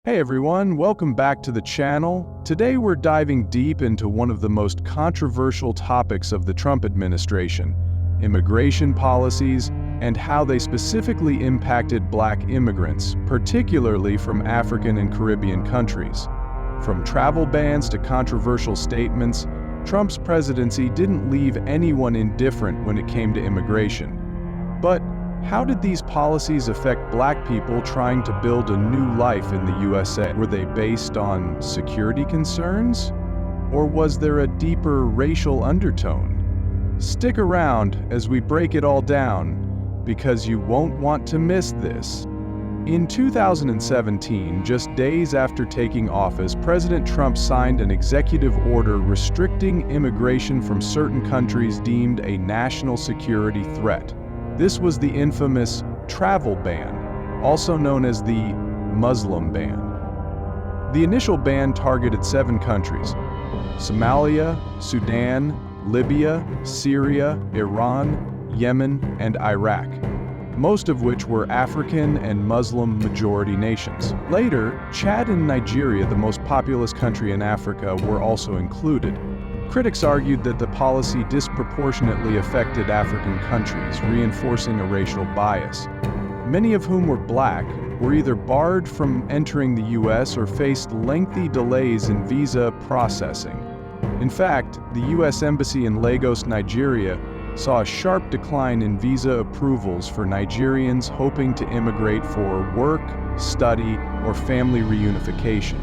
Hey everyone, welcome back to the channel. Today we're diving deep into one of the most controversial topics of the Trump administration, immigration policies and how they specifically impacted Black immigrants, particularly from African and Caribbean countries. From travel bans to controversial statements, Trump's presidency didn't leave anyone indifferent when it came to immigration. But how did these policies affect Black people trying to build a new life in the USA? Were they based on security concerns? Or was there a deeper racial undertone? Stick around as we break it all down, because you won't want to miss this. In 2017, just days after taking office, President Trump signed an executive order restricting immigration from certain countries deemed a national security threat. This was the infamous travel ban, also known as the Muslim ban. The initial ban targeted 7 countries: Somalia, Sudan, Libya, Syria, Iran, Yemen, and Iraq, most of which were African and Muslim-majority nations. Later, Chad and Nigeria, the most populous country in Africa, were also included. Critics argued that the policy disproportionately affected African countries, reinforcing a racial bias. Many of whom were Black were either barred from entering the U.S. or faced lengthy delays in visa processing. In fact, the U.S. Embassy in Lagos, Nigeria, saw a sharp decline in visa approvals for Nigerians hoping to immigrate for work, study, or family reunification.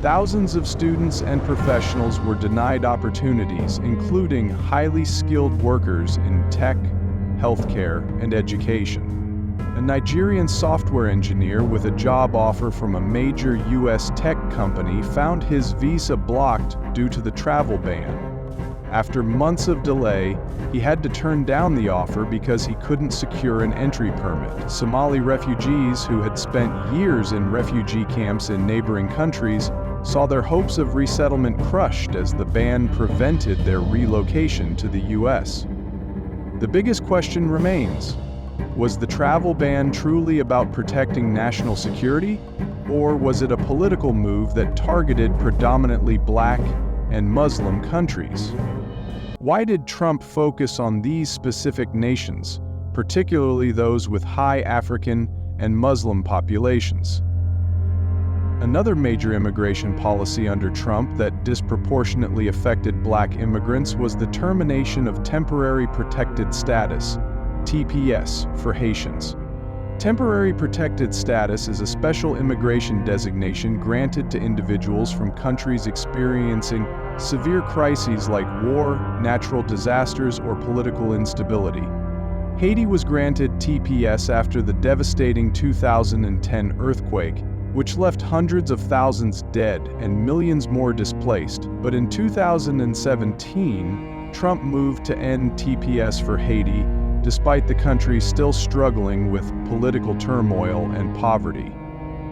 Thousands of students and professionals were denied opportunities, including highly skilled workers in tech, healthcare, and education. A Nigerian software engineer with a job offer from a major U.S. tech company found his visa blocked due to the travel ban. After months of delay, he had to turn down the offer because he couldn't secure an entry permit. Somali refugees who had spent years in refugee camps in neighboring countries saw their hopes of resettlement crushed as the ban prevented their relocation to the U.S. The biggest question remains: was the travel ban truly about protecting national security, or was it a political move that targeted predominantly Black and Muslim countries? Why did Trump focus on these specific nations, particularly those with high African and Muslim populations? Another major immigration policy under Trump that disproportionately affected Black immigrants was the termination of temporary protected status, TPS, for Haitians. Temporary protected status is a special immigration designation granted to individuals from countries experiencing severe crises like war, natural disasters, or political instability. Haiti was granted TPS after the devastating 2010 earthquake, which left hundreds of thousands dead and millions more displaced. But in 2017, Trump moved to end TPS for Haiti, despite the country still struggling with political turmoil and poverty.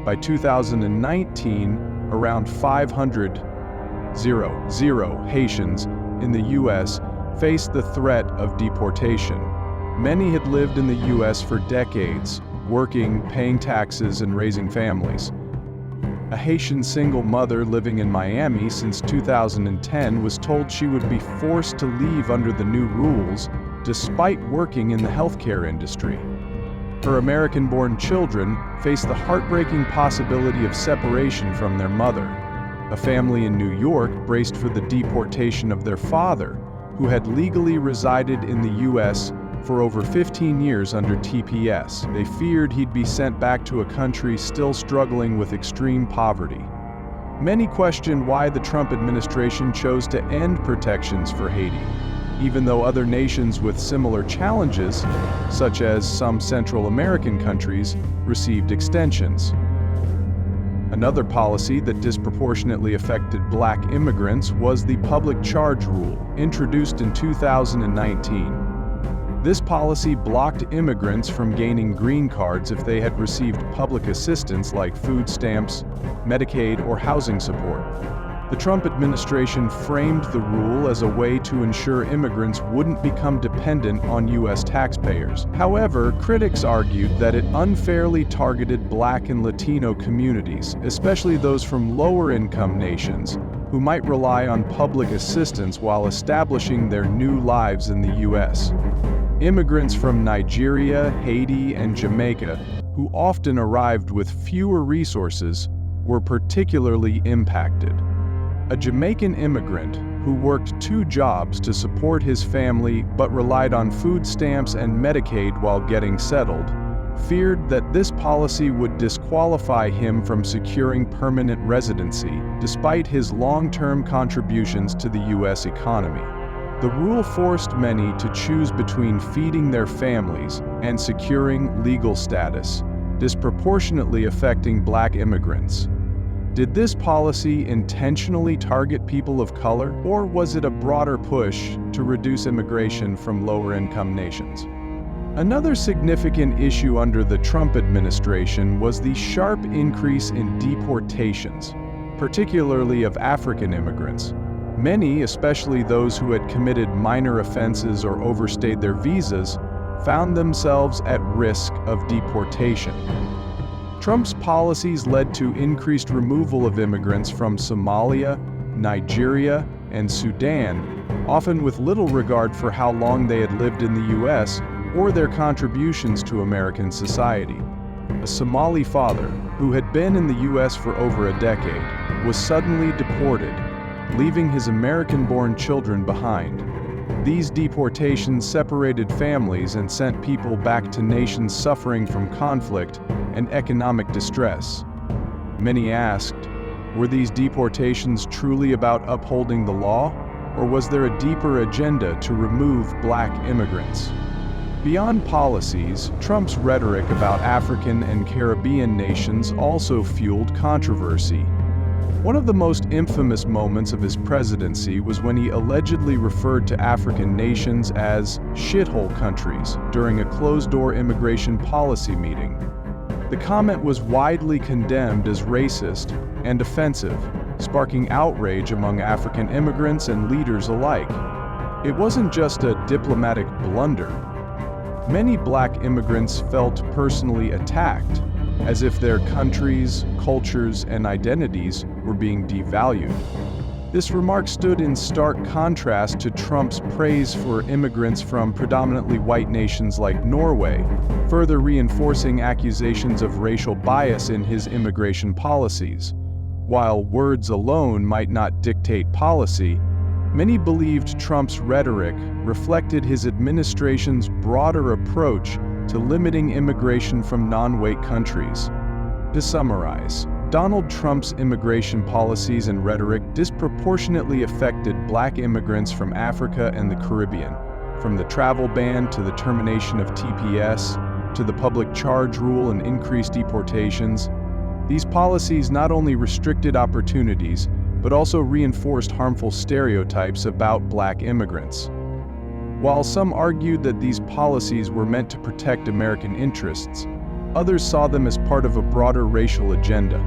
By 2019, around 500,000 Haitians in the U.S. faced the threat of deportation. Many had lived in the U.S. for decades, working, paying taxes, and raising families. A Haitian single mother living in Miami since 2010 was told she would be forced to leave under the new rules, despite working in the healthcare industry. Her American-born children face the heartbreaking possibility of separation from their mother. A family in New York braced for the deportation of their father, who had legally resided in the U.S. for over 15 years under TPS. They feared he'd be sent back to a country still struggling with extreme poverty. Many questioned why the Trump administration chose to end protections for Haiti, even though other nations with similar challenges, such as some Central American countries, received extensions. Another policy that disproportionately affected Black immigrants was the public charge rule, introduced in 2019. This policy blocked immigrants from gaining green cards if they had received public assistance like food stamps, Medicaid, or housing support. The Trump administration framed the rule as a way to ensure immigrants wouldn't become dependent on U.S. taxpayers. However, critics argued that it unfairly targeted Black and Latino communities, especially those from lower-income nations, who might rely on public assistance while establishing their new lives in the U.S. Immigrants from Nigeria, Haiti, and Jamaica, who often arrived with fewer resources, were particularly impacted. A Jamaican immigrant who worked 2 jobs to support his family but relied on food stamps and Medicaid while getting settled, feared that this policy would disqualify him from securing permanent residency, despite his long-term contributions to the U.S. economy. The rule forced many to choose between feeding their families and securing legal status, disproportionately affecting Black immigrants. Did this policy intentionally target people of color, or was it a broader push to reduce immigration from lower-income nations? Another significant issue under the Trump administration was the sharp increase in deportations, particularly of African immigrants. Many, especially those who had committed minor offenses or overstayed their visas, found themselves at risk of deportation. Trump's policies led to increased removal of immigrants from Somalia, Nigeria, and Sudan, often with little regard for how long they had lived in the U.S. or their contributions to American society. A Somali father, who had been in the U.S. for over a decade, was suddenly deported, leaving his American-born children behind. These deportations separated families and sent people back to nations suffering from conflict and economic distress. Many asked, were these deportations truly about upholding the law, or was there a deeper agenda to remove Black immigrants? Beyond policies, Trump's rhetoric about African and Caribbean nations also fueled controversy. One of the most infamous moments of his presidency was when he allegedly referred to African nations as shithole countries during a closed-door immigration policy meeting. The comment was widely condemned as racist and offensive, sparking outrage among African immigrants and leaders alike. It wasn't just a diplomatic blunder. Many Black immigrants felt personally attacked, as if their countries, cultures, and identities were being devalued. This remark stood in stark contrast to Trump's praise for immigrants from predominantly white nations like Norway, further reinforcing accusations of racial bias in his immigration policies. While words alone might not dictate policy, many believed Trump's rhetoric reflected his administration's broader approach to limiting immigration from non-white countries. To summarize, Donald Trump's immigration policies and rhetoric disproportionately affected Black immigrants from Africa and the Caribbean, from the travel ban to the termination of TPS, to the public charge rule and increased deportations. These policies not only restricted opportunities, but also reinforced harmful stereotypes about Black immigrants. While some argued that these policies were meant to protect American interests, others saw them as part of a broader racial agenda.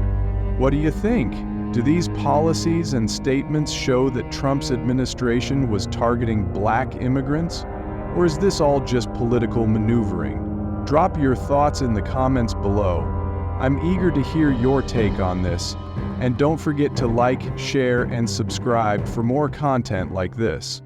What do you think? Do these policies and statements show that Trump's administration was targeting Black immigrants? Or is this all just political maneuvering? Drop your thoughts in the comments below. I'm eager to hear your take on this. And don't forget to like, share, and subscribe for more content like this.